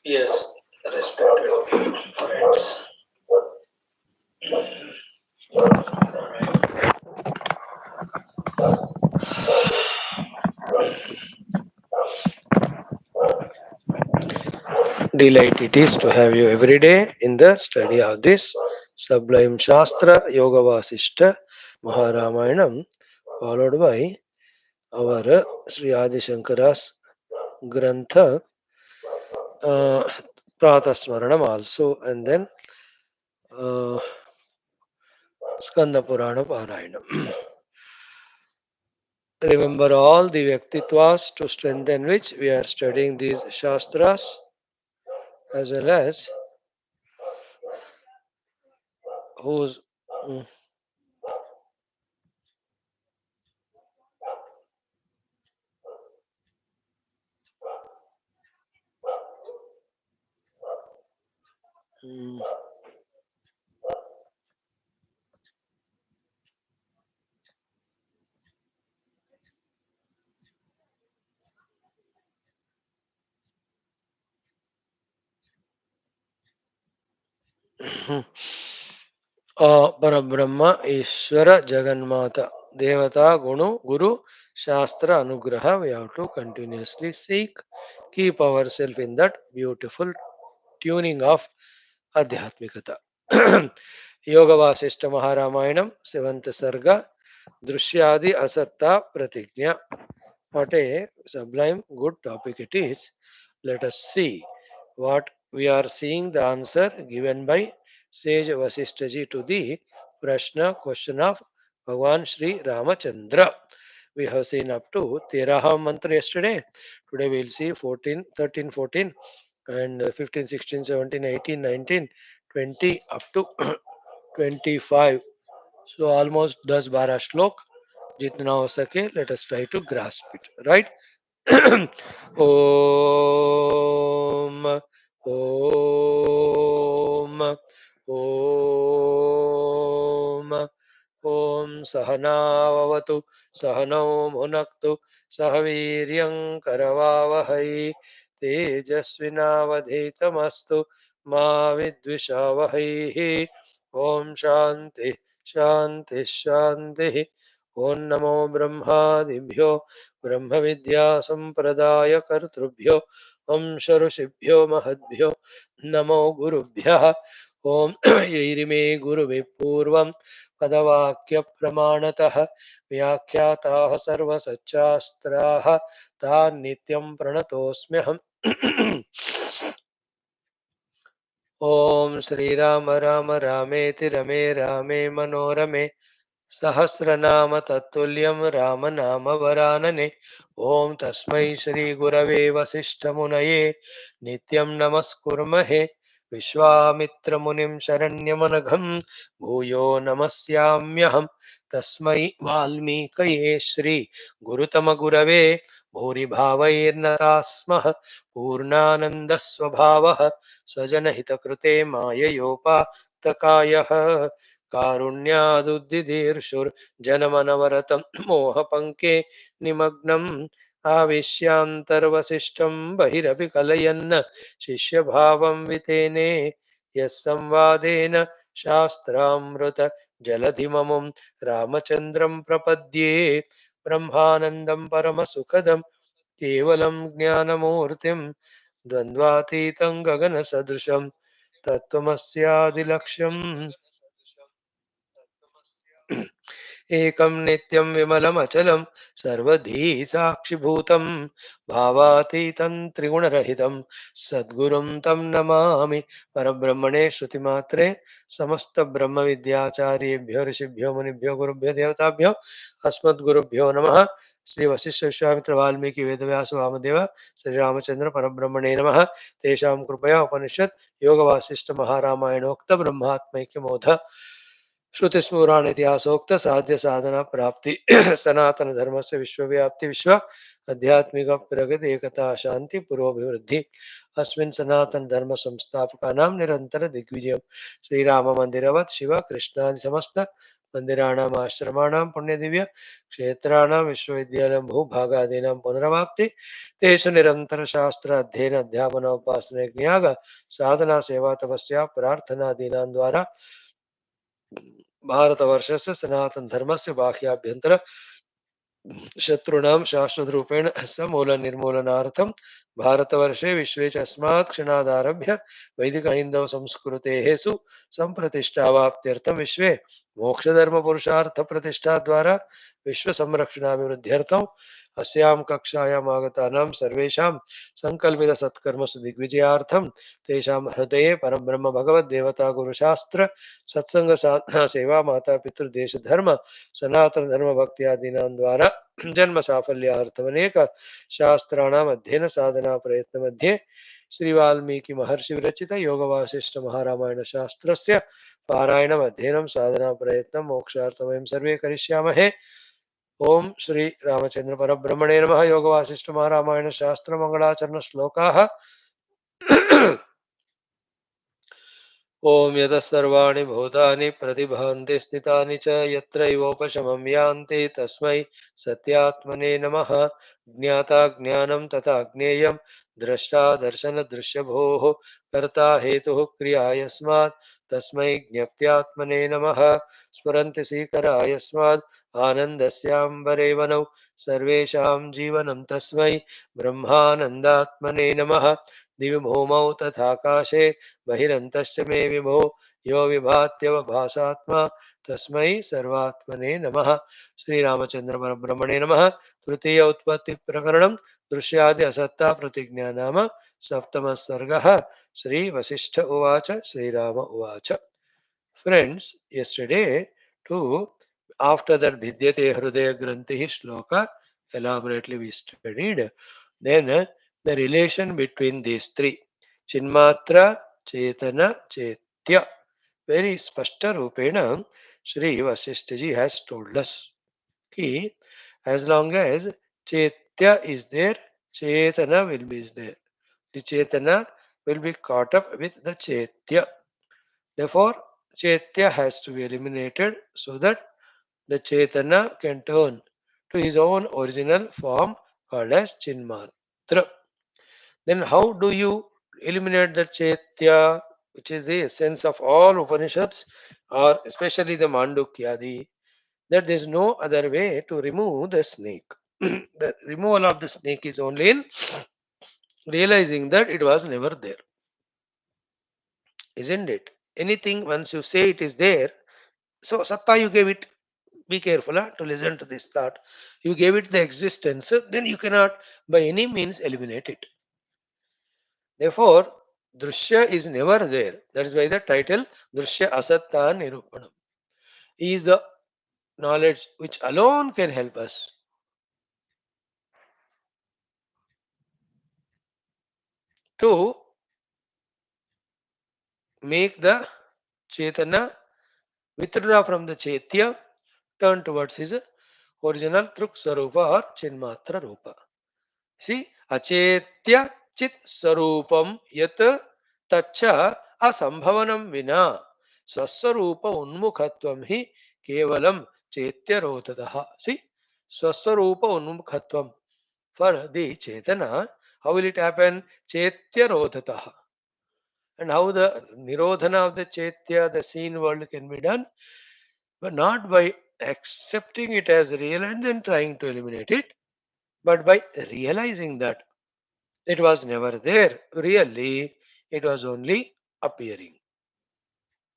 Yes, respected friends. Delight it is to have you every day in the study of this sublime Shastra Yoga Vasishtha Maharamayana, followed by our Sri Adi Shankara's Grantha uh, Pratasmaranam also, and then uh, Skanda Purana Parayana. Remember all the Vyaktitwas to strengthen which we are studying these Shastras, as well as whose mm, mm, Parabrahma Ishvara Jagannatha Devata Guru Shastra Anugraha. We have to continuously seek, keep ourselves in that beautiful tuning of Adhyatmikata. Yoga Vasishtha Maharamayana, 7th Sarga, Drushyadi Asattha Pratigna. What a sublime good topic it is. Let us see what we are seeing the answer given by Sage Vasishtaji to the Prashna question of Bhagwan Sri Ramachandra. We have seen up to Teraha mantra yesterday. Today we will see 14, 13, 14 and 15, 16, 17, 18, 19, 20 up to 25. So almost 10-12 श्लोक जितना हो सके let us try to grasp it, right? Om Om Om Om सहनावतु सहनौ भुनक्तु सह वीर्यं करवावहै तेजस्विनावधीतमस्तु मा विद्विषावहैः ओम शांति शांति शांति ओम नमो ब्रह्मादिभ्यो ब्रह्म विद्या संप्रदाय कर्तृभ्यो वंश ऋषिभ्यो महद्भ्यो नमो गुरुभ्यः ओम यैरिमे गुरुभिः पूर्वं पदवाक्य प्रमाणतः व्याख्याताः सर्वसच्चास्त्राः तान् नित्यं प्रणतोऽस्म्यहम् ओम श्रीराम राम रामेति रमे रामे मनोरमे सहस्रनाम तत्तुल्यं रामनाम वरानने ओम तस्मै श्री गुरवे वसिष्ठमुनये नित्यं नमस्कुर्महे विश्वामित्र मुनिं शरण्यमनघं भूयो नमस्याम्यहं तस्मै वाल्मीकये श्री गुरुतम गुरवे भूरिभावैर्नता स्मः पूर्णानंद स्वभावः स्वजनहितकृते माययोपातकायः कारुण्यादुद्दिदीर्षुर्जनमनवरतं मोहपङ्के निमग्नम् आविश्यान्तर्वसिष्ठं बहिरपि कलयन् शिष्यभावं वितेने यः संवादेन शास्त्रामृत जलधिममुं रामचन्द्रं प्रपद्ये ब्रह्मानन्दं परमसुखदं केवलं ज्ञानमूर्तिं द्वन्द्वातीतं गगनसदृशं तत्त्वमस्यादिलक्ष्यम् एकं नित्यं विमलमचलं सर्वधी साक्षिभूतं भावातीतं त्रिगुणरहितं सद्गुरुं तं नमामि परब्रह्मणे श्रुतिमात्रे समस्तब्रह्मविद्याचार्येभ्यो ऋषिभ्यो मुनिभ्यो गुरुभ्यो देवताभ्यो अस्मद्गुरुभ्यो नमः श्री वशिष्ठ विश्वामित्र वाल्मीकि वेदव्यास वामदेव श्री रामचंद्र परब्रह्मणे नमः तेषां कृपया उपनिषद योग वासिष्ठ महारामायणोक्त ब्रह्मात्मैक्यमोध श्रुतिस्मृराण इतिहासोक्त साध्य साधना प्राप्ति सनातन धर्म से विश्वव्याप्ति विश्व आध्यात्मिक प्रगति एकता शांति पुरोभिवृद्धि अस्मिन् सनातन धर्म संस्थापकानां निरंतर दिग्विजय श्रीराम मंदिरवत् शिव कृष्णादि समस्त मंदिराणाम् आश्रमाणां पुण्यदिव्य क्षेत्राणां विश्वविद्यालयं भूभागादीनां पुनरवाप्ति तेषु निरन्तरशास्त्र अध्ययन अध्यापन उपासना ज्ञाग साधना सेवा तपस्या प्रार्थनादीनां द्वारा भारतवर्षस्य सनातनधर्मस्य बाह्याभ्यन्तर शत्रूणां शाश्वतरूपेण समूलनिर्मूलनार्थं भारतवर्षे विश्वे च अस्मात् क्षणादारभ्य वैदिकहैन्दवसंस्कृतेः सुसम्प्रतिष्ठावाप्त्यर्थं विश्वे मोक्षधर्मपुरुषार्थप्रतिष्ठाद्वारा विश्वसंरक्षणाभिवृद्ध्यर्थम् अस्यां कक्षायाम् आगतानां सर्वेषां सङ्कल्पितसत्कर्मसु दिग्विजयार्थं तेषां हृदये परब्रह्म भगवद्देवता गुरुशास्त्र सत्संग साधना सेवा माता पितृदेशधर्म सनातनधर्मभक्त्यादीनां द्वारा जन्म साफल्यार्थमनेक शास्त्राणाम् अध्ययन साधना प्रयत्न मध्ये श्री वाल्मीकि महर्षि विरचित योग वासिष्ठ महारामायण शास्त्रस्य पारायणम् अध्ययनं साधना प्रयत्नं मोक्षार्थं वयं सर्वे करिष्यामहे। ओम श्री रामचंद्र परब्रह्मणे नमः। योग वासिष्ठ महारामायण शास्त्र मंगलाचरण श्लोकाः। ओम यतः सर्वाणि भूतानि प्रतिभान्ति स्थितानि च यत्रैवोपशमं यान्ति तस्मै सत्यात्मने नमः। ज्ञाता ज्ञानं तथा ज्ञेयं द्रष्टा दर्शनदृश्यभूः कर्ता हेतुः क्रिया यस्मात् तस्मै ज्ञप्त्यात्मने नमः। स्फुरन्ति सीकरा यस्मात् आनन्दस्याम्बरेवनौ सर्वेषां जीवनं तस्मै ब्रह्मानन्दात्मने नमः। दिवि भूमौ तथाकाशे बहिरन्तश्च मे विभो यो विभात्यवभासात्मा तस्मै सर्वात्मने नमः। श्रीरामचंद्र परब्रह्मणे नमः। तृतीय उत्पत्ति प्रकरणं दृश्यादि असत्ता प्रतिज्ञा नाम सप्तमः सर्गः। श्री वशिष्ठ उवाच श्रीराम उवाच। Friends, yesterday too, after that Bhidyate Hrudaya Granthi shloka, elaborately we studied, then the relation between these three, Chinmatra, Chetana, Chetya, very spashta rupena, Shri Vasishthaji has told us कि as long as Chetya is there, Chetana will be there. The Chetana will be caught up with the Chetya. Therefore, Chaitya has to be eliminated so that the Chaitanya can turn to his own original form called as Chinmatra. Then how do you eliminate the Chaitya, which is the essence of all Upanishads, or especially the Mandukyadi? That there is no other way to remove the snake. The removal of the snake is only in realizing that it was never there, isn't it? Anything, once you say it is there, so satta you gave it. Be careful to listen to this thought. You gave it the existence, then you cannot by any means eliminate it. Therefore, drushya is never there. That is why the title Drushya Asattha Nirupanam. He is the knowledge which alone can help us to make the Chetana withdraw from the Chaitya, turn towards his original Truk Sarupa or Chinmatra Rupa. See, achetya chit sarupam yat tacha asambhavanam vina swaswarupa unmukhatvam hi kevalam chetya rotadaha. See, swaswarupa unmukhatvam. For the chetana, how will it happen? Chetya rodhataha. And how the nirodhana of the chetya, the seen world, can be done? But not by accepting it as real and then trying to eliminate it, but by realizing that it was never there. Really, it was only appearing.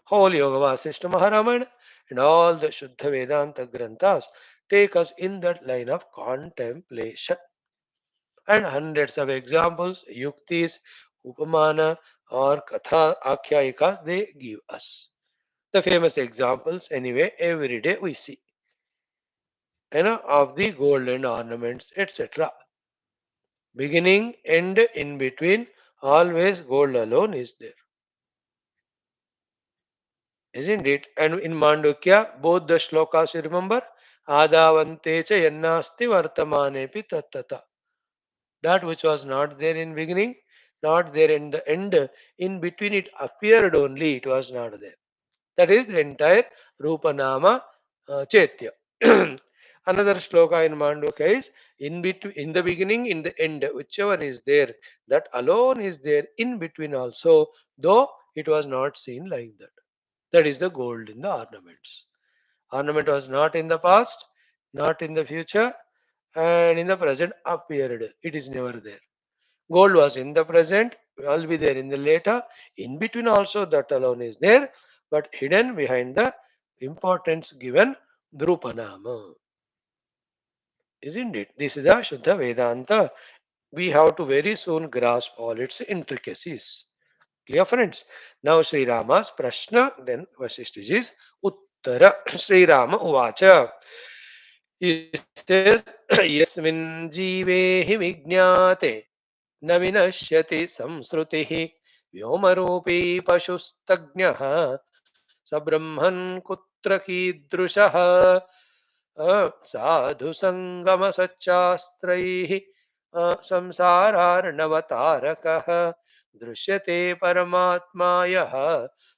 Whole Yoga Vasishtha Maharamayana and all the Shuddha Vedanta Granthas take us in that line of contemplation. And hundreds of examples, yuktis, upamana, or katha akhyayikas they give us. The famous examples, anyway, every day we see. Of the golden ornaments, etc. Beginning, end, in between, always gold alone is there. Isn't it? And in Mandukya, both the shlokas, you remember? Adavante cha yannasti vartamanepi tattata. That which was not there in beginning, not there in the end, in between it appeared only, it was not there. That is the entire Rupanama Chaitya. Another shloka in Manduka is in between, in the beginning, in the end, whichever is there, that alone is there in between also, though it was not seen like that. That is the gold in the ornaments. Ornament was not in the past, not in the future, and in the present appeared. It is never there. Gold was in the present, will be there in the later. In between also that alone is there, but hidden behind the importance given Drupanama. Isn't it? This is the Shuddha Vedanta. We have to very soon grasp all its intricacies. Clear, friends? Now Sri Rama's Prashna, then Vasishthaji's Uttara. Sri Rama Uvacha. He says, Yasmin Jive Vignate न विनश्यति संसृतिः व्योमरूपी पशुस्तज्ञः सब्रह्मन् कुत्र कीदृशः साधुसङ्गमसच्चास्त्रैः संसारार्णवतारकः दृश्यते परमात्मा यः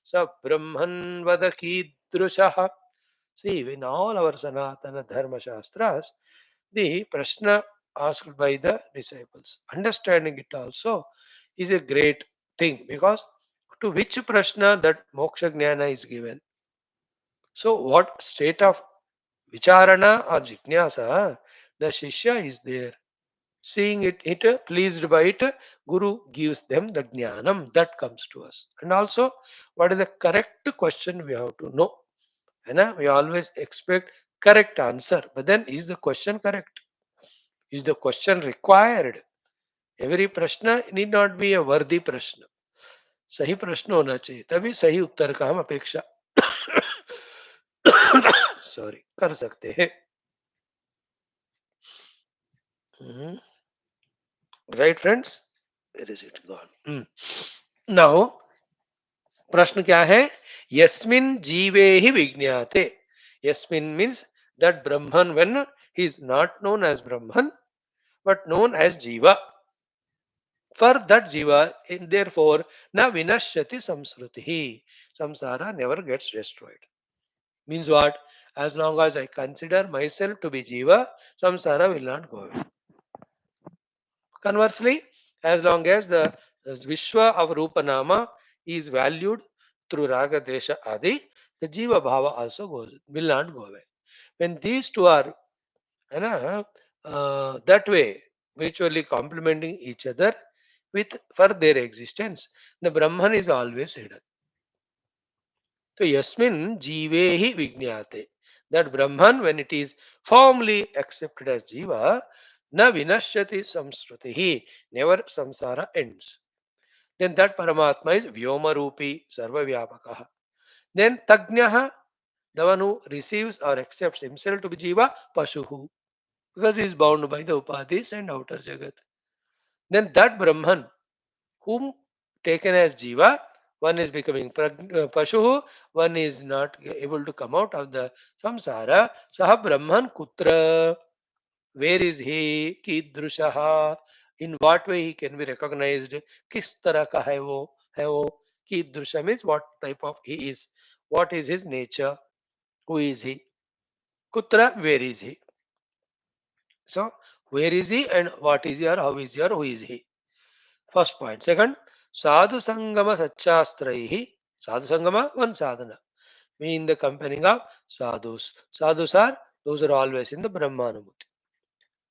स ब्रह्मन् वद कीदृशः. See, in all our Sanatana Dharma Shastras, the Prashna asked by the disciples, understanding it also is a great thing, because to which Prashna that Moksha Jnana is given. So, what state of Vicharana or Jijnasa the Shishya is there. Seeing it pleased by it, Guru gives them the Jnanam that comes to us. And also, what is the correct question we have to know. We always expect correct answer, but then is the question correct? Is the question required? Every prashna need not be a worthy prashna. सही प्रश्न होना चाहिए, तभी सही उत्तर का हम अपेक्षा sorry कर सकते हैं. Right friends, where is it gone. Now प्रश्न क्या है? यस्मिन जीवे ही विज्ञाते. यस्मिन means that Brahman, when he is not known as Brahman but known as Jiva. For that Jiva, therefore, na vinashyati samsrutihi. Samsara never gets destroyed. Means what? As long as I consider myself to be Jiva, samsara will not go away. Conversely, as long as the Vishwa of Rupanama is valued through Raga Desha Adi, the Jiva Bhava also will not go away. When these two are that way mutually complementing each other with for their existence, the Brahman is always hidden. So yasmin jivehi vijnate. That Brahman, when it is firmly accepted as Jiva, na vinashyati samsrutihi, never samsara ends. Then that Paramatma is Vyoma Rupi Sarvavyapakaha. Then Tagnaha, the one who receives or accepts himself to be Jiva, Pashuhu, because he is bound by the Upadhis and outer Jagat. Then that Brahman, whom taken as Jiva, one is becoming Pashu, one is not able to come out of the samsara. Saha Brahman Kutra. Where is he? Kidrushaha. In what way he can be recognized? Kis tarah ka hai wo? Hai wo? Kidrusha means what type of he is. What is his nature? Who is he? Kutra, where is he? So, where is he and what is he or how is he or who is he? First point. Second, sadhu sangama satchastraihi. Sadhu sangama, one sadhana. We in the company of sadhus. Sadhus are, those are always in the Brahmanamukti.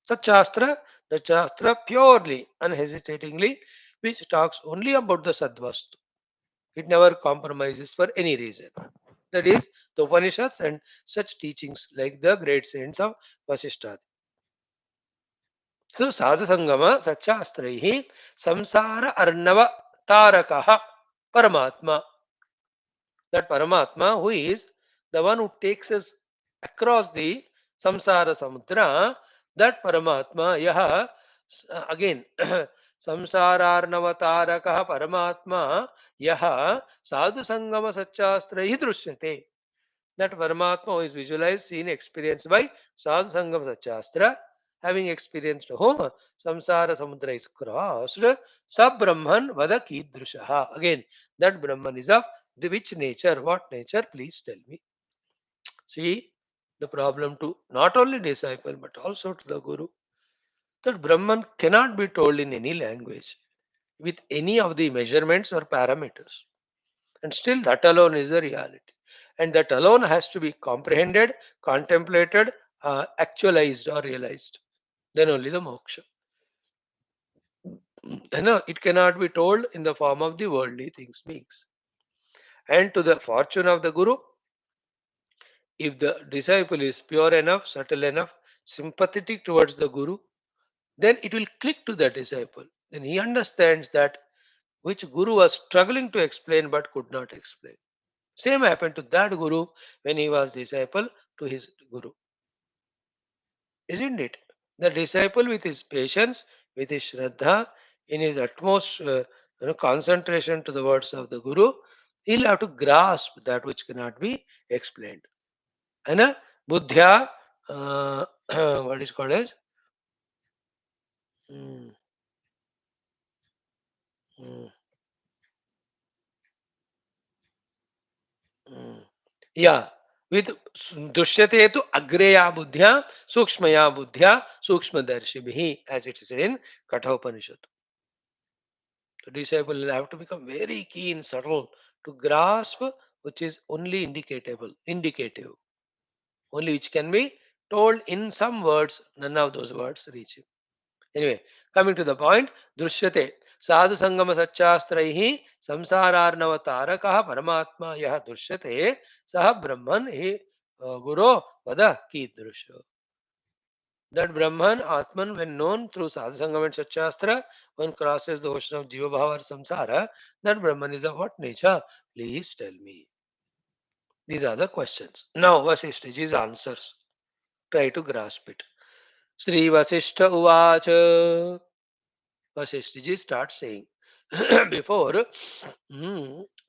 Satchastra, the Shastra purely, unhesitatingly, which talks only about the Sadvastu. It never compromises for any reason. That is, the Upanishads and such teachings like the great saints of Vaashishtha. So, sadhu sangama satchastraihi samsara arnava tarakaha Paramatma. That Paramatma, who is the one who takes us across the samsara samudra, that Paramatma, yaha, again, samsararnavatarakaha Paramatma, yaha, sadhu sangama satchastraihi drishyate. That Paramatma is visualized, seen, experienced by Sadhu Sangam Satchastra, having experienced whom Samsara Samudra is crossed, Sab Brahman Vada Kidrushaha. Again, that Brahman is of the which nature? What nature? Please tell me. See, the problem to not only disciple but also to the Guru, that Brahman cannot be told in any language with any of the measurements or parameters. And still, that alone is a reality. And that alone has to be comprehended, contemplated, actualized, or realized. Then only the moksha. It cannot be told in the form of the worldly things, beings. And to the fortune of the Guru, if the disciple is pure enough, subtle enough, sympathetic towards the Guru, then it will click to the disciple. Then he understands that which Guru was struggling to explain but could not explain. Same happened to that Guru when he was disciple to his Guru, isn't it? The disciple with his patience, with his Shraddha, in his utmost concentration to the words of the Guru, he'll have to grasp that which cannot be explained. And buddhya, what is called as? Mm, mm, mm. Yeah, with dushyate tu agreya buddhya, sukshmaya buddhya, sukshmadarshibhi, as it is in Kathopanishad. The disciple will have to become very keen, subtle to grasp which is only indicative, only which can be told in some words, none of those words reach him. Anyway, coming to the point, drishyate sadhu sangama satchastraihi samsararnava tarakah paramatma yah drishyate sah brahman he guru vada kidrusha. That Brahman, Atman, when known through sadhusangam and Satchastra, one crosses the ocean of Jiva Bhava or Samsara, that Brahman is of what nature? Please tell me. These are the questions. Now, Vasishthaji's answers. Try to grasp it. Sri Vasishtha Uvacha. Vasishthaji starts saying, before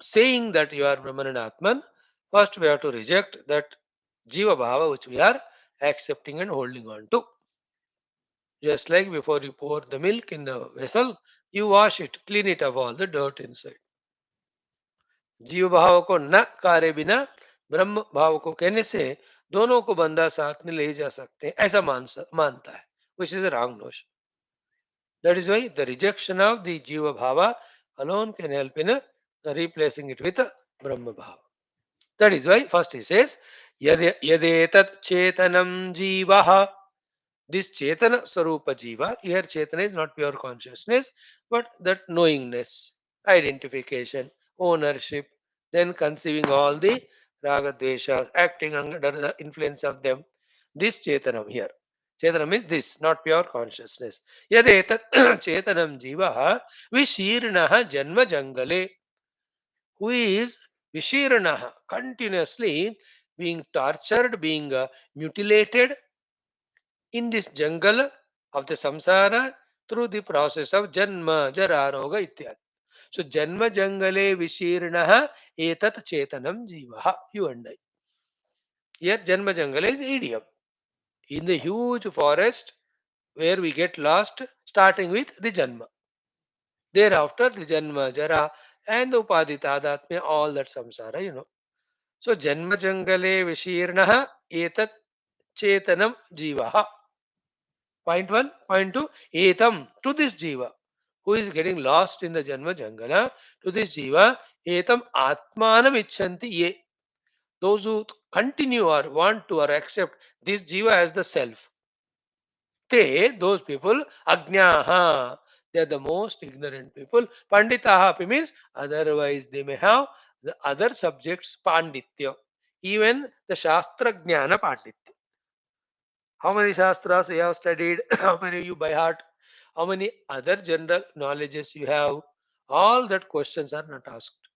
saying that you are Brahman and Atman, first we have to reject that Jiva Bhava which we are accepting and holding on to. Just like before you pour the milk in the vessel, you wash it, clean it of all the dirt inside. जीव भाव को न कार्य बिना ब्रह्म भाव को कहने से दोनों को बंदा साथ में ले जा सकते हैं, ऐसा मानता है, which is a wrong notion. That is why the rejection of the jiva bhava alone can help in replacing it with a brahma bhava. That is why first he says yadetat chetanam jivaha. This Chetana Sarupa Jiva, here Chetana is not pure consciousness, but that knowingness, identification, ownership, then conceiving all the Raga Dveshas, acting under the influence of them. This Chetanam here. Chetanam is this, not pure consciousness. Yadetat Chetanam Jiva Vishirnaha Janma Jangale, who is Vishirnaha, continuously being tortured, being mutilated in this jungle of the samsara through the process of janma, jara, roga, ityadi. So, janma jangale vishirnaha etat chetanam jivaha. You and I. Here, janma jangale is idiom. In the huge forest where we get lost, starting with the janma. Thereafter, the janma, jara, and the upadhi tadatmya, all that samsara. So, janma jangale vishirnaha etat chetanam jivaha. Point one. Point two. Etam, to this jiva who is getting lost in the Janma Jangala, to this jiva, etam atmanam icchanti ye. Those who continue or want to or accept this jiva as the self. Those people, ajnaha, they are the most ignorant people. Panditaha means otherwise they may have the other subjects panditya. Even the Shastra Jnana Panditya. How many Shastras you have studied? How many you by heart? How many other general knowledges you have? All that questions are not asked.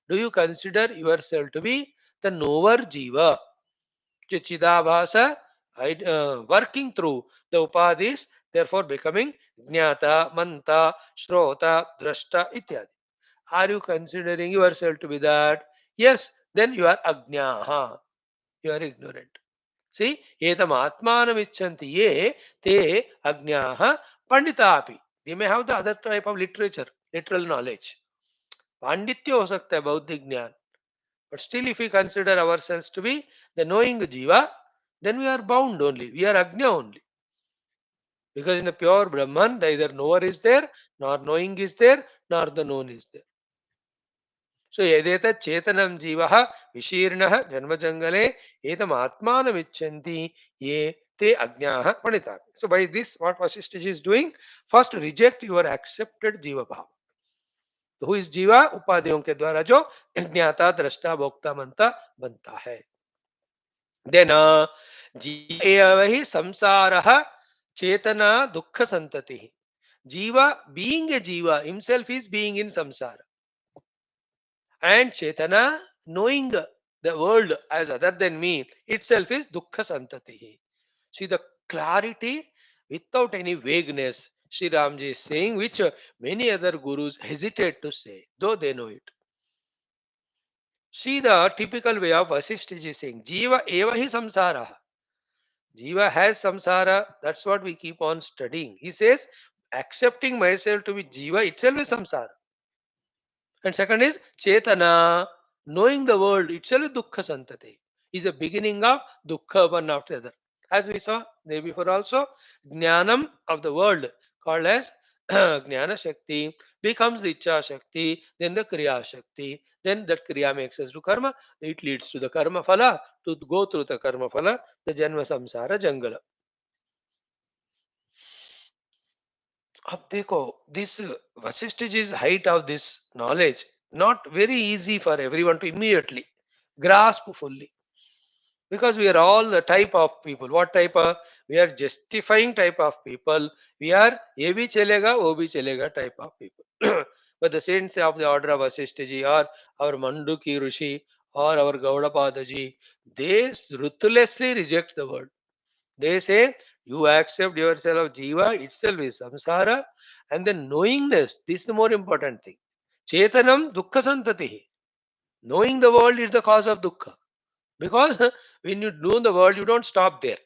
Do you consider yourself to be the knower jiva? Chichidabhasa, working through the upadhis, therefore becoming jnata, manta, shrota, drashta, ityadi. Are you considering yourself to be that? Yes, then you are ajnaha. You are ignorant. See, etam atmanamichanti ye te ajnaha panditapi. They may have the other type of literature, literal knowledge. Panditya हो सकता है बौद्धिक ज्ञान. But still, if we consider ourselves to be the knowing jiva, then we are bound only. We are Ajna only. Because in the pure Brahman, neither knower is there, nor knowing is there, nor the known is there. So, yadeta chetanam jivaha vishirnaha janmajangale etam atmanamichanti ye te ajnaha panita. So, by this, what Vasishtha ji is doing, first reject your accepted jiva bhava. Who is जीवा उपाधियों के द्वारा जो ज्ञाता दृष्टा भोक्ता मनता बनता है. देन जीव ही संसार चेतना दुख संतति. जीवा बीइंग ए जीवा हिमसेल्फ इज बीइंग इन संसार and chetana knowing the world as other than me itself is dukkha santati. See the clarity without any vagueness Sri Ramji is saying, which many other gurus hesitate to say, though they know it. See the typical way of Vaashishtha ji saying, Jiva eva hi samsara. Jiva has samsara. That's what we keep on studying. He says, accepting myself to be Jiva itself is samsara. And second is Chetana, knowing the world itself is dukkha santati. Is the beginning of dukkha one after the other. As we saw day before also, Jnanam of the world called as Jnana Shakti becomes the Icha Shakti, then the Kriya Shakti, then that Kriya makes us do karma, it leads to the karma phala, to go through the karma phala, the Janma Samsara Jangala. अब देखो this Vasishtha ji's height of this knowledge not very easy for everyone to immediately grasp fully, because we are all the type of people. What type of? We are justifying type of people. We are ye bhi chalega wo bhi chalega type of people. But the saints of the order of Vasishtha ji or our Manduki Rishi or our Gaudapada ji, they ruthlessly reject the world. They say you accept yourself Jiva itself is samsara, and then knowingness. This is the more important thing. Chetanam dukkha santati. Knowing the world is the cause of dukkha. Because when you know the world, you don't stop there.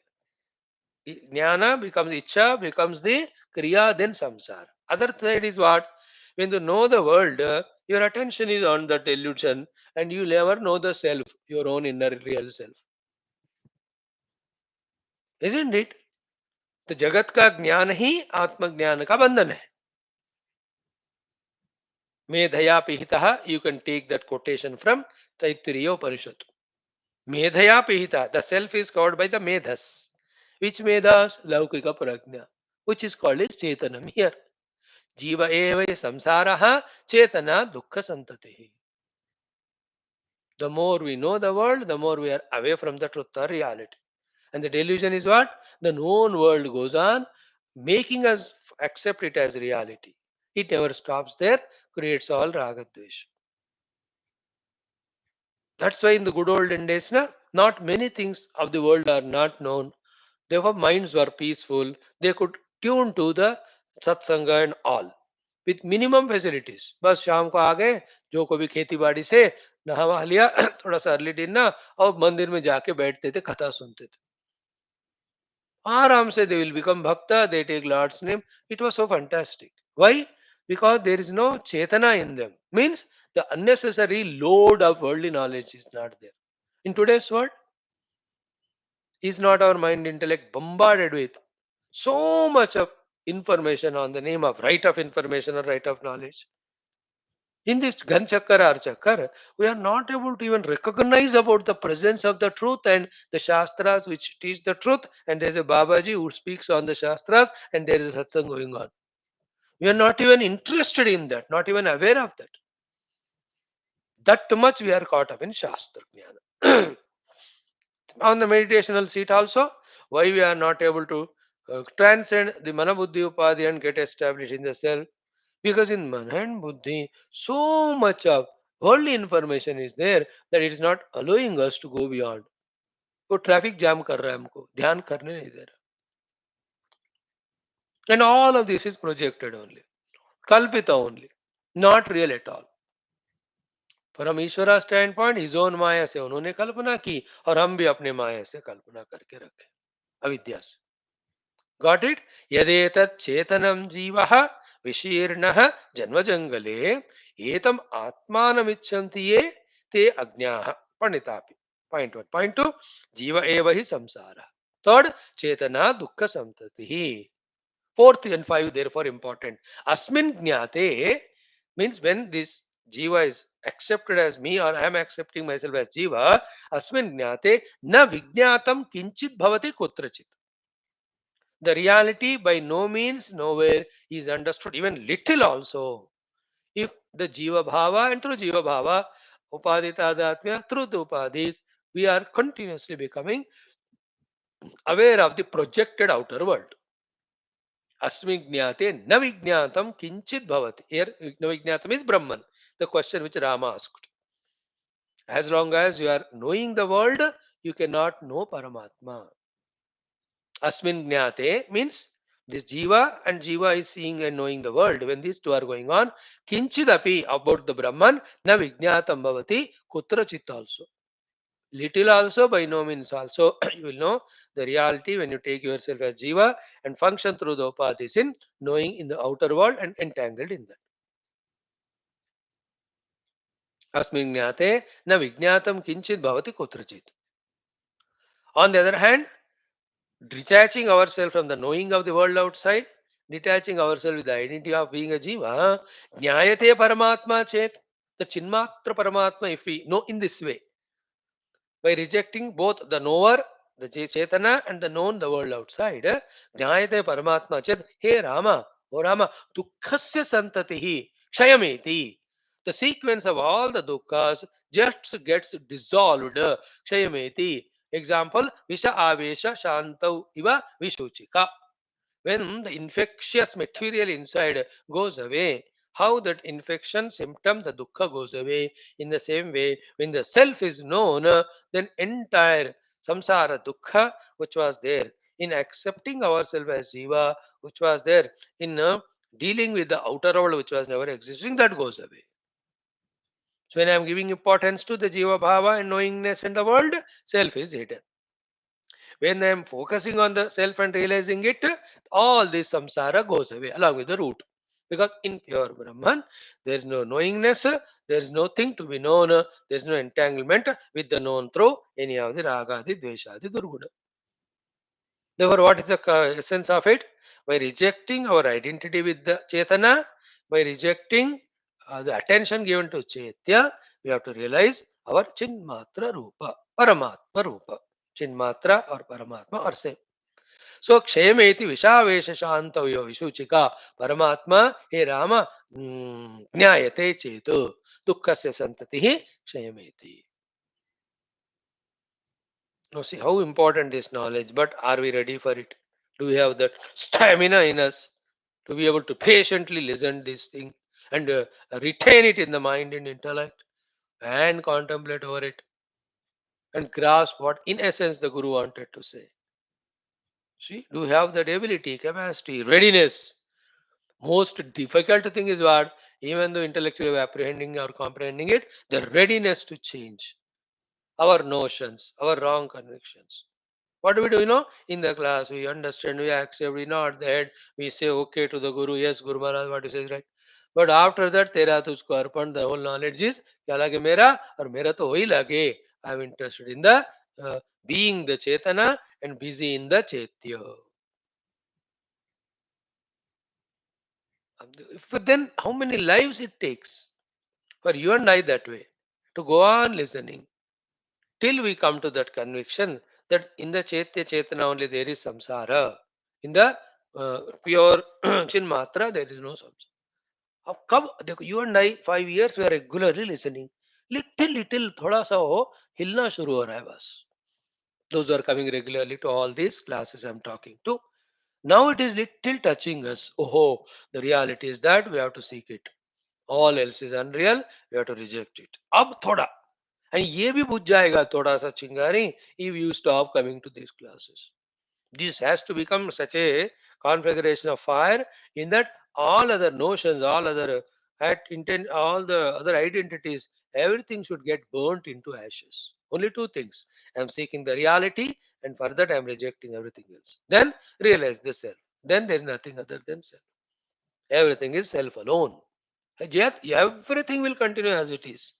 Jnana becomes Icha, becomes the Kriya, then Samsara. Other side is what? When you know the world, your attention is on that illusion and you never know the self, your own inner real self. Isn't it? तो जगत का ज्ञान ही आत्मज्ञान का बंधन है. मेधया पिहिता, you can take that quotation from Taittiriya Upanishad. Medhaya pihita, the self is covered by the medhas. Which medhas? Laukika prajna, which is called as chetanam here. Jiva eva samsaraha chetana dukkha santati. The more we know the world, the more we are away from the truth or reality. And the delusion is what? The known world goes on, making us accept it as reality. It never stops there, creates all raga dvesha. That's why in the good olden days, not many things of the world are not known. Their minds were peaceful. They could tune to the satsanga and all with minimum facilities. बस शाम को आ गए, जो को भी खेती बाड़ी से नहा वहा लिया, थोड़ा सा अर्ली डिनर और मंदिर में जाके बैठते थे, कथा सुनते थे. आराम से they will become bhakta, they take Lord's name. It was so fantastic. Why? Because there is no chetana in them. Means the unnecessary load of worldly knowledge is not there. In today's world, is not our mind intellect bombarded with so much of information on the name of right of information or right of knowledge? In this Ghan Chakkar or Chakkar, we are not able to even recognize about the presence of the truth and the Shastras which teach the truth, and there is a Babaji who speaks on the Shastras, and there is a satsang going on. We are not even interested in that, not even aware of that. That much we are caught up in Shastra Jnana. On the meditational seat also, why we are not able to transcend the Mana Buddhi Upadhi and get established in the self? Because in Mana and Buddhi, so much of worldly information is there that it is not allowing us to go beyond. वो traffic jam कर रहा है हमको, ध्यान करने नहीं दे रहा. And all of this is projected only, kalpita only, not real at all. परम ईश्वरा स्टैंड पॉइंट हिज ओन माया से उन्होंने कल्पना की और हम भी अपने माया से कल्पना करके रखे अविद्या से. Got it? यदेतत् चेतनम जीवः विशीर्णः जन्मजंगले एतम आत्मानमिच्छन्ति ये ते अज्ञाः पंडितापि. Point one. Point two, Jiva eva hi samsara. Third, Chetana dukkha samtati. Fourth and five, therefore important. Asmin jnate means when this Jiva is accepted as me or I am accepting myself as Jiva, Asmin jnate na vijnatam kinchit bhavati kutrachit. The reality by no means nowhere is understood, even little also. If the Jiva Bhava and through Jiva Bhava, Upadita Adatmya, through the Upadhis, we are continuously becoming aware of the projected outer world. Asmi Jnate na Vijnatam Kinchit Bhavati. Here, na Vijnatam is Brahman, the question which Rama asked. As long as you are knowing the world, you cannot know Paramatma. Asmin Jnate means this Jiva and Jiva is seeing and knowing the world. When these two are going on, Kinchidapi about the Brahman, na Vijnatam Bhavati, Kutrachit also. Little also, by no means also, you will know the reality when you take yourself as Jiva and function through the Upadhis in knowing in the outer world and entangled in that. Asmin Jnate, na Vijnatam Kinchit Bhavati Kutrachit. On the other hand, detaching ourselves from the knowing of the world outside, detaching ourselves with the identity of being a jiva, jnayate paramatma chet, the chinmatra paramatma, if we know in this way, by rejecting both the knower, the chetana, and the known, the world outside, jnayate paramatma chet, hey Rama, oh Rama, dukkhasya santatihi, kshayameti. The sequence of all the dukkha's just gets dissolved, kshayameti. Example, Visha Avesha Shantau Iva Vishuchika. When the infectious material inside goes away, how that infection symptom, the dukkha goes away. In the same way, when the self is known, then entire samsara dukkha, which was there in accepting ourselves as jiva, which was there in dealing with the outer world, which was never existing, that goes away. So when I am giving importance to the jiva bhava and knowingness in the world, self is hidden. When I am focusing on the self and realizing it, all this samsara goes away along with the root. Because in pure Brahman, there is no knowingness, there is nothing to be known, there is no entanglement with the known through any of the ragadi, dveshadi, durguna. Therefore, what is the essence of it? By rejecting our identity with the Chetana, by rejecting the attention given to Chaitya, we have to realize our Chinmatra Rupa, Paramatma Rupa. Chinmatra or Paramatma are same. So, Kshayameti Vishavesha Shantavyo Vishuchika Paramatma, He Rama, Jnayate Chetu, Dukkasya Santatihi Kshayameti. Now, see how important this knowledge, but are we ready for it? Do we have that stamina in us to be able to patiently listen this thing and retain it in the mind and intellect and contemplate over it and grasp what in essence the Guru wanted to say? See, do you have that ability, capacity, readiness? Most difficult thing is what? Even though intellectually apprehending or comprehending it, the readiness to change our notions, our wrong convictions. What do we do? In the class, we understand, we accept, we nod the head, we say okay to the Guru, yes, Guru Maharaj, what you say is right. But after that, Tera Tujko Arpan, the whole knowledge is, Kya lage mera, or mera to hohi lage. I am interested in the being the Chetana and busy in the Chaitya. But then, how many lives it takes for you and I that way to go on listening till we come to that conviction that in the Chaitya Chetana only there is samsara. In the pure Chinmatra, there is no samsara. How come you and I 5 years we are regularly listening. Little thoda sa ho hilna shuru ho raha hai bas. Those who are coming regularly to all these classes I'm talking to. Now it is little touching us. Oh, the reality is that we have to seek it. All else is unreal. We have to reject it. अब थोड़ा and ये भी बुझ जाएगा थोड़ा सा चिंगारी if you stop coming to these classes. This has to become such a configuration of fire in that all other notions, all other intent, all the other identities, everything should get burnt into ashes. Only two things. I am seeking the reality, and for that I am rejecting everything else. Then realize the self. Then there is nothing other than self. Everything is self alone. Yet everything will continue as it is.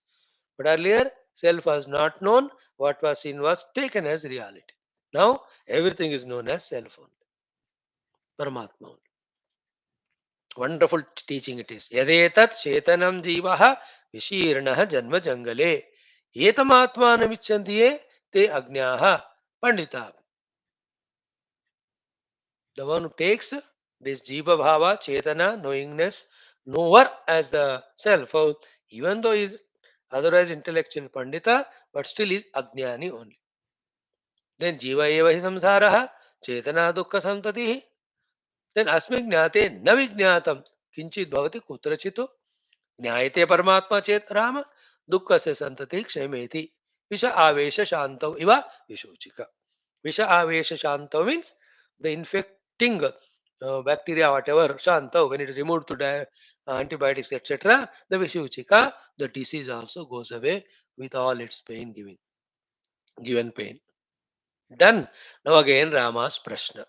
But earlier, self was not known. What was seen was taken as reality. Now everything is known as self only, Paramatma only. Wonderful teaching it is. Yadetat chetanam jivaha vishirnah janma jangale. Etamatmanamichantiye te agnaha pandita. The one who takes this jiva bhava, chetana, knowingness, knower as the self, even though he is otherwise intellectual pandita, but still is ajnani only. Then jiva eva hi samsaraha, chetana dukkha santatihi. Then asmin jnate na vijnatam kinchit bhavati kutrachitu. ज्ञायते परमात्मा चेत राम दुख से संतति क्षमेति विष आवेश शांतौ इव विशोचिका. Visha avesha shantau means the infecting bacteria, whatever shantau, when it is removed to antibiotics, etc., the vishuchika, the disease also goes away with all its pain given pain. Done. Now again Rama's prashna.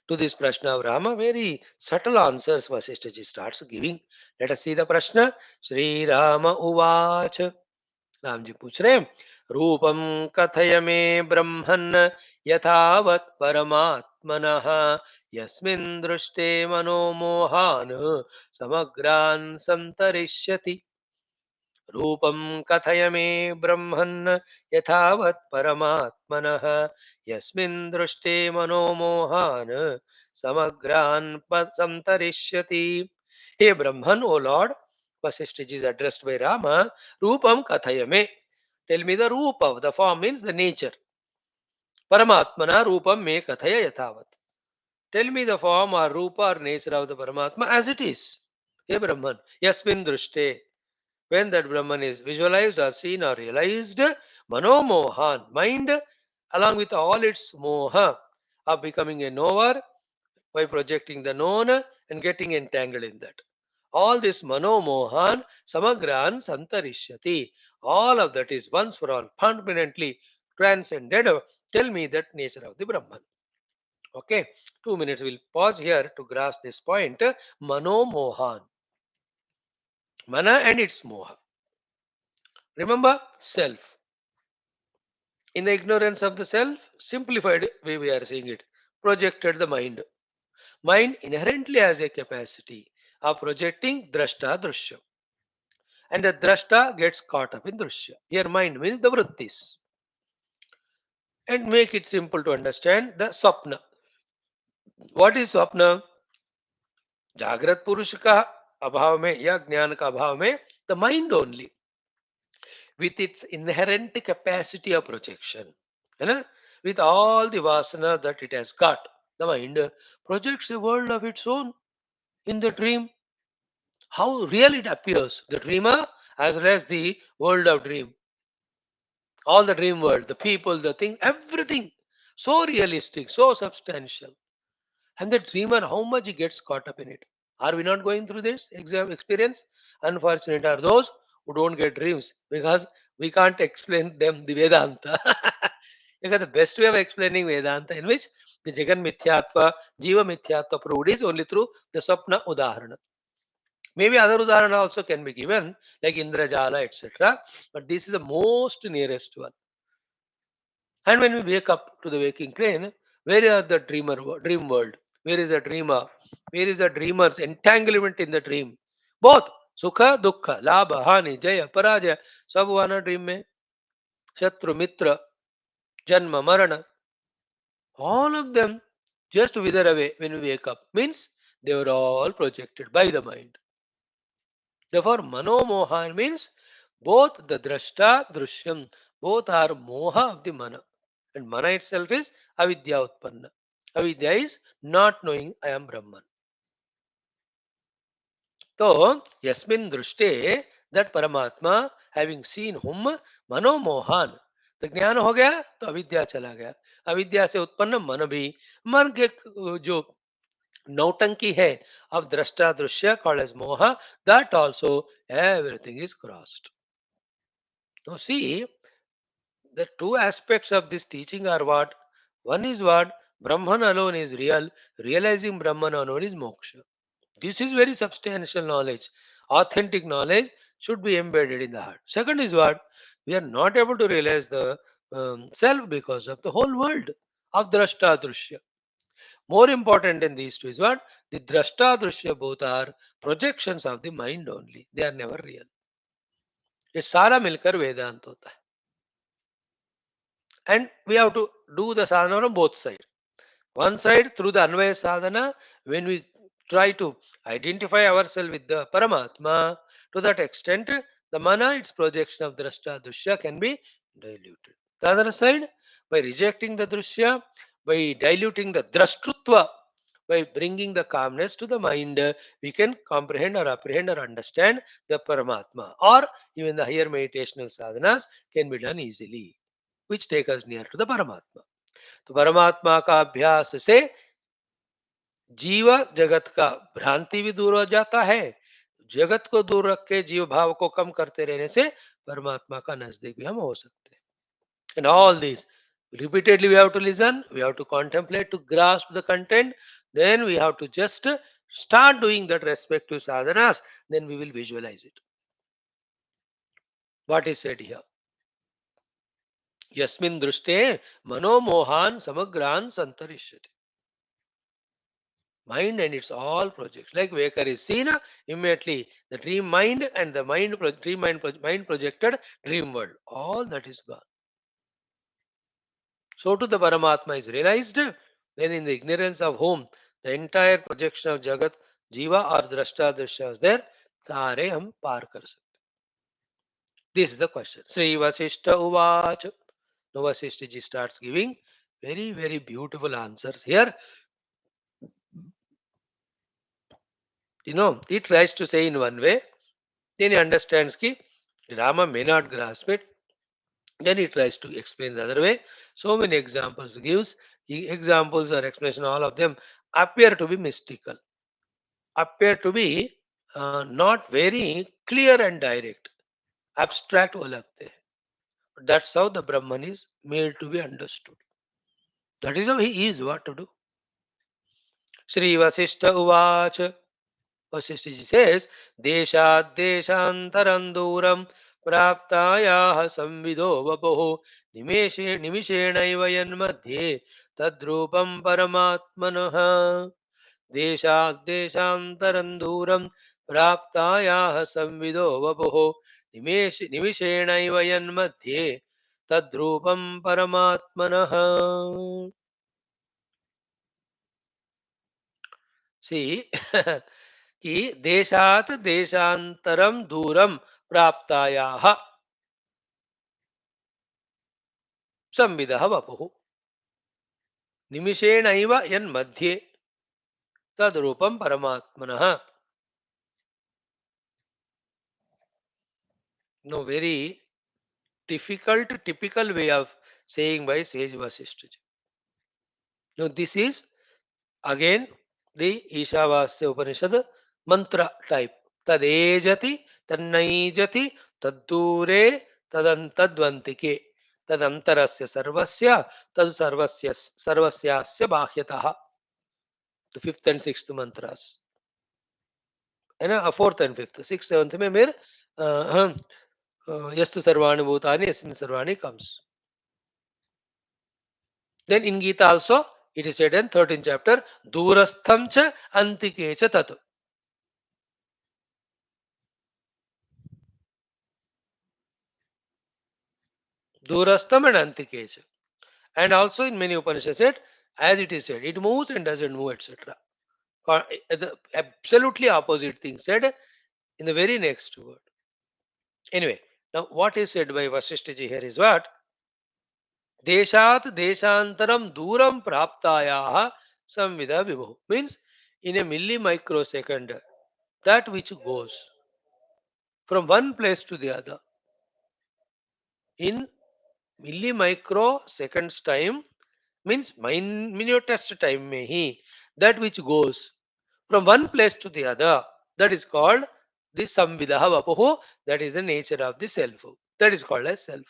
To this prashna of Rama, very subtle answers Vasishtaji starts giving. Let us see the prashna. Shri Rama Uvach. Ram ji पूछ रहे हैं, रूपम कथय मे ब्रह्मन् यथावत् परमात्मनः यस्मिन् दृष्टे मनोमोहान् समग्रान् संतरिष्यति. रूपम कथय मे ब्रह्मन् यथावत् परमात्मनः यस्मिन् दृष्टे मनोमोहान् समग्रान् संतरिष्यति. हे ब्रह्मन, O Lord, Vasishtha is addressed by Rama. Rupam kathayame. Tell me the rupa. The form means the nature. Paramatmana rupam me kathaya yathavat. Tell me the form or rupa or nature of the Paramatma as it is. Hey Brahman. Yasmin drushte. When that Brahman is visualized or seen or realized, manomohan, mind, along with all its moha of becoming a knower by projecting the known and getting entangled in that. All this manomohan samagran santarishyati. All of that is once for all permanently transcended. Tell me that nature of the Brahman. Okay, 2 minutes. We'll pause here to grasp this point. Manomohan. Mana and its moha. Remember, self. In the ignorance of the self, simplified way we are seeing it, projected the mind. Mind inherently has a capacity of projecting drashta drushya. And the drashta gets caught up in drushya. Here mind means the vrittis. And make it simple to understand the swapna. What is swapna? जागृत पुरुष का अभाव में या ज्ञान का अभाव में the mind only with its inherent capacity of projection, है ना? With all the vasana that it has got, the mind projects a world of its own in the dream. How real it appears, the dreamer as well as the world of dream. All the dream world, the people, the thing, everything. So realistic, so substantial. And the dreamer, how much he gets caught up in it. Are we not going through this experience? Unfortunate are those who don't get dreams because we can't explain them the Vedanta. Because the best way of explaining Vedanta, in which the Jagan Mithyatva, Jiva Mithyatva proved, is only through the Swapna Udaharana. Maybe other Udaharana also can be given, like Indrajala, etc. But this is the most nearest one. And when we wake up to the waking plane, where are the dream world? Where is the dreamer? Where is the dreamer's entanglement in the dream? Both Sukha, Dukkha, Labha, Hani, Jaya, Parajaya, सब हुआ ना dream में. शत्रु मित्र जन्म मरण, all of them just wither away when we wake up. Means they were all projected by the mind. Therefore, manomohan means both the drashta, drushyam, both are moha of the mana. And mana itself is avidya utpanna. Avidya is not knowing I am Brahman. So, yasmin drushte, that Paramatma, having seen whom, manomohan, तो ज्ञान हो गया तो अविद्या चला गया. अविद्या से उत्पन्न मन भी, मन के जो नौटंकी है of drashta drushya called as moha, that also everything is crossed. Now see, the two aspects of this teaching are what? One is what? Brahman alone is real. Realizing Brahman alone is moksha. This is very substantial knowledge. Authentic knowledge should be embedded in the heart. Second is what? We are not able to realize the self because of the whole world of drashta drushya. More important than these two is what? The drashta drushya both are projections of the mind only. They are never real. ये सारा मिलकर वेदांत होता है. And we have to do the sadhana on both sides. One side through the Anvaya sadhana, when we try to identify ourselves with the Paramatma, to that extent, the mana, its projection of drashta drushya can be diluted. The other side, by rejecting the drushya, by diluting the drashtrutva, by bringing the calmness to the mind, we can comprehend or apprehend or understand the Paramatma. Or even the higher meditational sadhanas can be done easily, which take us near to the Paramatma. तो परमात्मा का अभ्यास से जीव जगत का भ्रांति भी दूर हो जाता है. जगत को दूर रख के जीव भाव को कम करते रहने से परमात्मा का नजदीक भी हम हो सकते हैं. And all this repeatedly we have to listen, we have to contemplate to grasp the content, then we have to just start doing that respective sadhanas, then we will visualize it. What is said here? Yasmin drushte manomohan samagrahan santarishyati. Mind and its all projects. Like Waker is seen, immediately the dream mind and the mind projected dream world. All that is gone. So to the Paramatma is realized when in the ignorance of whom the entire projection of Jagat, Jiva or Drashta Drishya is there, सारे हम पार कर सकते. This is the question. Sri Vasishta Uvach. Now Vasishta ji starts giving very, very beautiful answers here. He tries to say in one way, then he understands ki Rama may not grasp it. Then he tries to explain the other way. So many examples he gives. Examples or explanation, all of them appear to be mystical, appear to be not very clear and direct, abstract wo lagte hain. That's how the Brahman is made to be understood. That is how he is. What to do? Sri Vasishta Uvach. Vaashishtha says, Deshat deshantaram duram praptayaha samvido vapoho nimishenaiva yanmadhye tadrupam paramatmanaha. Deshat deshantaram duram praptayaha samvido vapoho nimishenaiva yanmadhye tadrupam paramatmanaha. See, कि देशात देशांतरम दूरम प्राप्तायाः संविदः वपुः निमिषेणैव यन्मध्ये तद्रूपम परमात्मनः. No, very difficult, typical way of saying by Sage Vasishtha. Now, this is again the Ishavasya Upanishad mantra type. Tadejati, tannajati, taddure, tadantadvantike, tadantarasya sarvasya, tad sarvasyasya bahyataha. The fifth and sixth mantras. And fourth and fifth. Sixth, seventh में मेर यस्तु सर्वाणि भूतानि यस्मिन् सर्वाणि comes. Then in Gita also it is said in 13th chapter, Durastham cha antike cha tat. Durastham and antike cha. And also in many Upanishads said, as it is said, it moves and doesn't move, etc. The absolutely opposite thing said in the very next word. Anyway, now what is said by Vasishtha ji here is what? Deshat deshantaram duram praptayaha samvida vibhu. Means in a milli microsecond, that which goes from one place to the other in milli micro seconds time means minutest time mein hi, that which goes from one place to the other, that is called the samvidaha vapuhu, that is the nature of the self, that is called as self.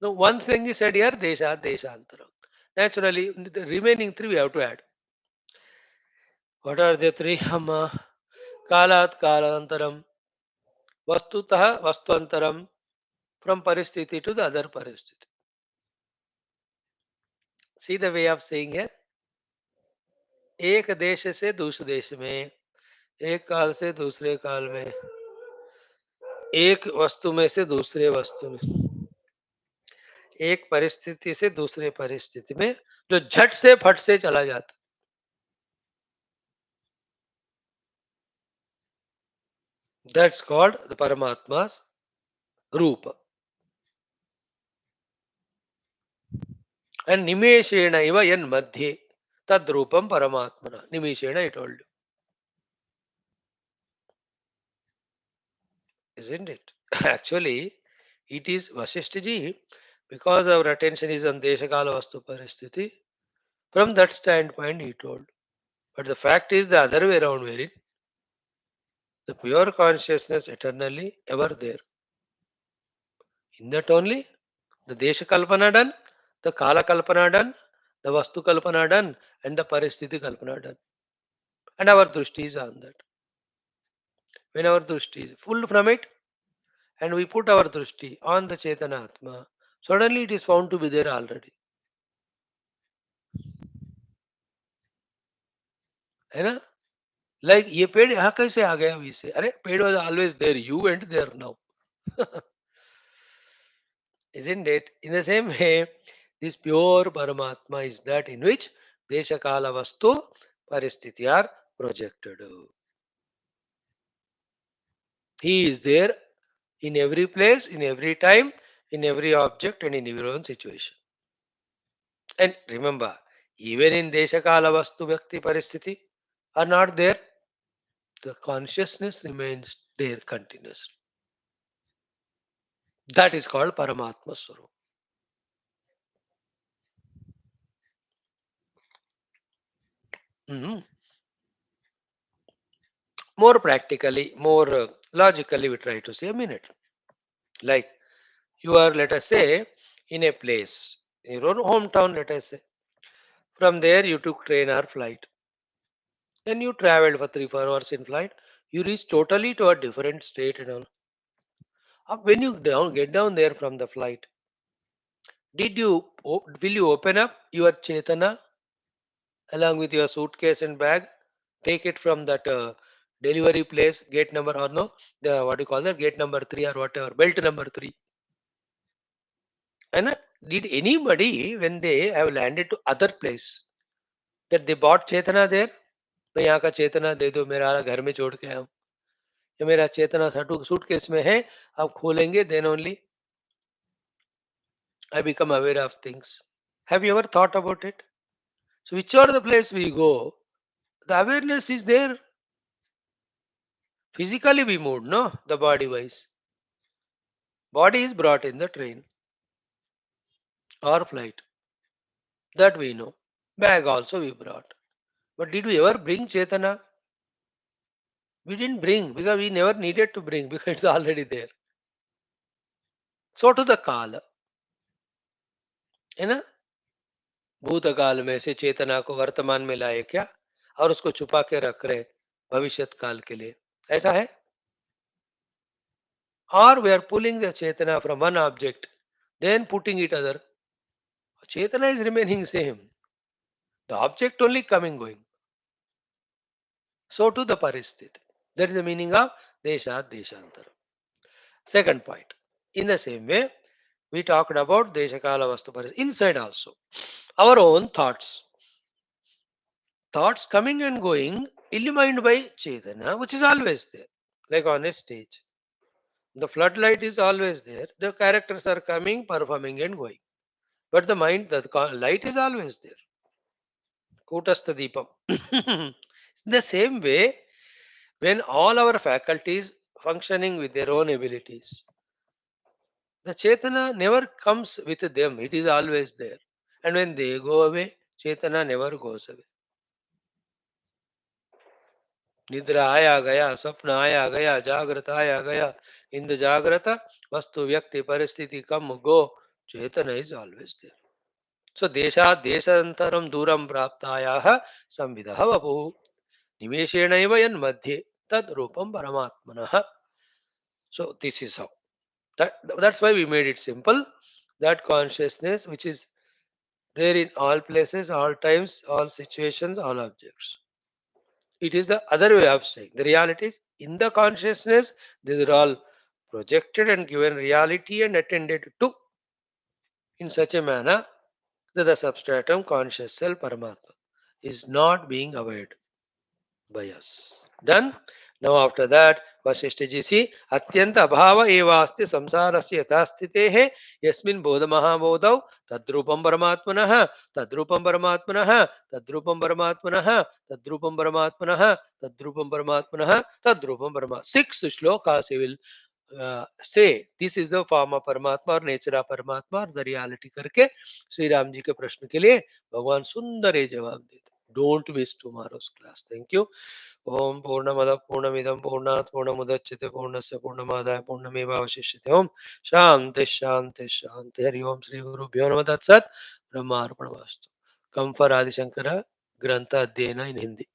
Now one thing is said here, desha deshantaram. Naturally the remaining three we have to add. What are the three? Kalat kalantaram, vastutah vastuantaram, from paristhiti to the other paristhiti. See the way of saying here? एक देश से दूसरे देश में, एक काल से दूसरे काल में, एक वस्तु में से दूसरे वस्तु में, एक परिस्थिति से दूसरे परिस्थिति में जो झट से फट से चला जाता, दैट्स कॉल्ड द परमात्मा's रूप. And nimeshena iva yan madhye tad rupam paramatmana. Nimeshena I told you, isn't it? Actually, it is Vaashishtha ji, because our attention is on Deshakala Vastu Paristhiti. From that standpoint, he told. But the fact is the other way around, wherein the pure consciousness eternally ever there. In that only the Desha Kalpana done, the Kala Kalpana done, the Vastu Kalpana done, and the Paristhiti Kalpana done. And our Drushti is on that. When our Drushti is full from it, and we put our Drushti on the Chetana Atma, suddenly it is found to be there already. है ना? Like ये पेड़ यहाँ कैसे आ गया अभी से? अरे पेड़ was always there. You went there now. Isn't it? In the same way, this pure Paramatma is that in which Desha Kala Vastu Paristhiti are projected. He is there in every place, in every time, in every object, and in every one situation. And remember, even in Desha Kala Vastu Vyakti Paristhiti are not there, the consciousness remains there continuously. That is called Paramatma Swarup. Mhm. More practically, more logically, we try to say a minute. Like you are, let us say, in a place, in your own hometown, let us say. From there, you took train or flight. Then you traveled for 3 4 hours in flight. You reach totally to a different state and all. When you get down there from the flight, will you open up your Chetana along with your suitcase and bag? Take it from that delivery place, gate number or no, the what do you call that, gate number 3 or whatever, belt number 3. And did anybody when they have landed to other place that they bought Chetana there? मैं यहाँ का चेतना दे दो, मेरा घर में छोड़ के आया हूँ, या मेरा चेतना सूटकेस में है, आप खोलेंगे, then only I become aware of things. Have you ever thought about it? So whichever the place we go, the awareness is there. Physically we moved, no? The body wise. Body is brought in the train or flight. That we know. Bag also we brought. But did we ever bring Chetana? We didn't bring because we never needed to bring because it's already there. So to the Kala. है ना? भूतकाल में से चेतना को वर्तमान में लाए क्या और उसको छुपा के रख रहे भविष्यत काल के लिए, ऐसा है? Or we are pulling the Chetana from one object, then putting it other. Chetana is remaining same. The object only coming going. So to the paristhiti. That is the meaning of Deshat Deshantara. Second point. In the same way, we talked about Deshakala Vastu Paristhiti. Inside also. Our own thoughts. Thoughts coming and going, illumined by Chetana, which is always there. Like on a stage. The floodlight is always there. The characters are coming, performing and going. But the mind, the light is always there. Kutastha Deepam. The same way, when all our faculties functioning with their own abilities, the Chetana never comes with them. It is always there. And when they go away, Chetana never goes away. Nidra आया गया, स्वप्न आया गया, जागृत आया गया. In the Jagrata, Vastu Vyakti Paristiti come go, Chetana is always there. So Desha Desantaram Duram Praptayaha Samvidaha Vapu Nimeshenaiva yan Madhye Tad Rupam Paramatmanaha. So this is how. That's why we made it simple. That consciousness which is there in all places, all times, all situations, all objects. It is the other way of saying. The reality is in the consciousness, these are all projected and given reality and attended to in such a manner that the substratum conscious self Paramatma is not being avoided by us. Done? Now after that, Vasishtha ji see, Atyanta abhava evasti samsarasya ythasthitehe yasmin bodha mahabodhau tadrupam paramatmanah tadrupam paramatmanah tadrupam paramatmanah tadrupam paramatmanah tadrupam paramatmanah tadrupam paramatmanah. Six shlokas he will say this is the form of परमात्मा और nature of परमात्मा और the reality करके श्री राम जी के प्रश्न के लिए भगवान सुंदर ये जवाब देते. Don't miss tomorrow's class. Thank you. ओम पूर्णमद पूर्णमिदम पूर्णात् पूर्णमुदच्यते पूर्णस्य पूर्णमादाय पूर्णमेवावशिष्यते. ओम शांति शांति शांति. हरि ओम. श्री गुरुभ्यो नमः. तत्सत्. ब्रह्मार्पणमस्तु. कम फॉर आदिशंकर ग्रंथ अध्ययन इन हिंदी.